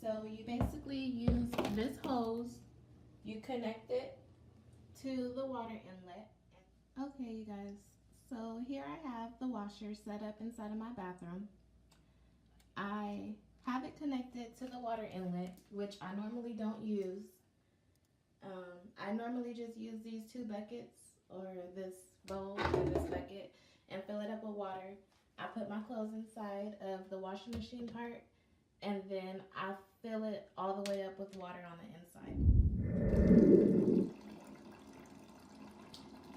So you basically use this hose, you connect it to the water inlet. Okay, you guys, so here I have the washer set up inside of my bathroom. I have it connected to the water inlet, which I normally don't use. I normally just use these two buckets or this bowl or this bucket and fill it up with water. I put my clothes inside of the washing machine part, and then I fill it all the way up with water on the inside.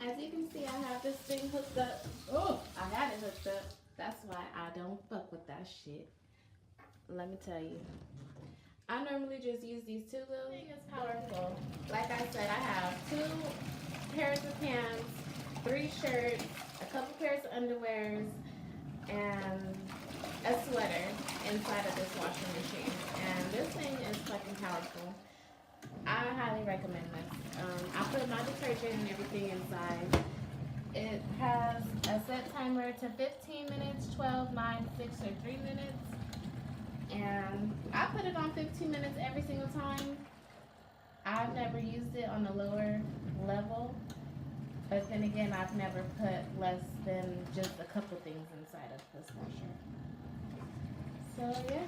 As you can see, I have this thing hooked up. Oh, I had it hooked up. That's why I don't fuck with that shit. Let me tell you. I normally just use these two little things. It's powerful. Like I said, I have 2 pairs of pants, 3 shirts, a couple pairs of underwears, and a sweater inside of this washing machine. And this thing is fucking powerful. I highly recommend this. I put my detergent and everything inside. It has a set timer to 15 minutes, 12, 9, 6, or 3 minutes. And I put it on 15 minutes every single time. I've never used it on a lower level, but then again, I've never put less than just a couple things inside of this washer. So yeah.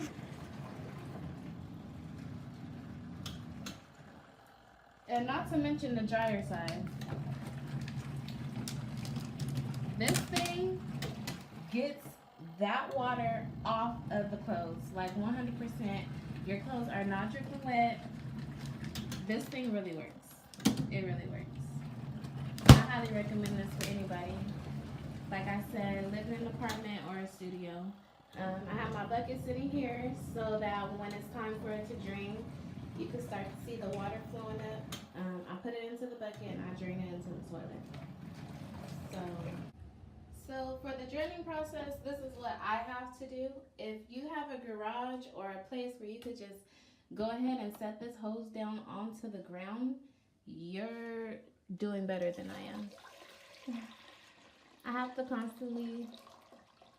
And not to mention the dryer side. This thing gets that water off of the clothes, like 100%. Your clothes are not dripping wet. This thing really works. It really works. I highly recommend this for anybody. Like I said, living in an apartment or a studio. I have my bucket sitting here so that when it's time for it to drain, you can start to see the water flowing up. I put it into the bucket and I drain it into the toilet. So for the draining process, this is what I have to do. If you have a garage or a place where you could just go ahead and set this hose down onto the ground, you're doing better than I am. I have to constantly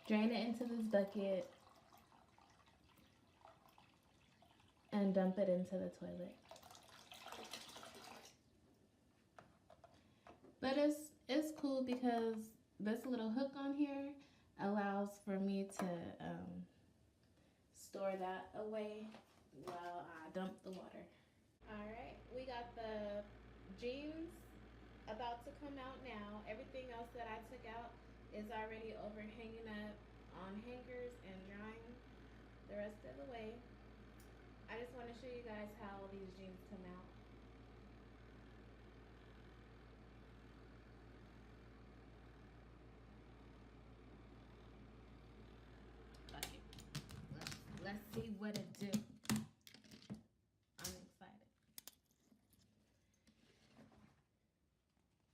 drain it into this bucket and dump it into the toilet. But it's cool because this little hook on here allows for me to store that away while I dump the water. Alright, we got the jeans about to come out now. Everything else that I took out is already over hanging up on hangers and drying the rest of the way. I just want to show you guys how these jeans come out. Let's see what it do. I'm excited.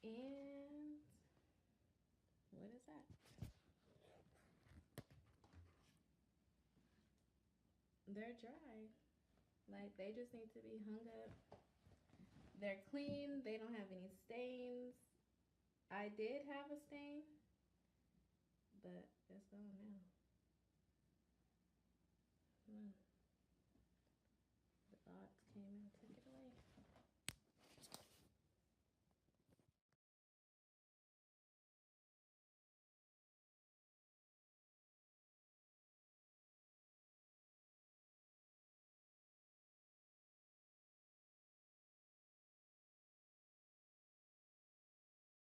And what is that? They're dry. Like, they just need to be hung up. They're clean. They don't have any stains. I did have a stain, but it's gone now. The thoughts came into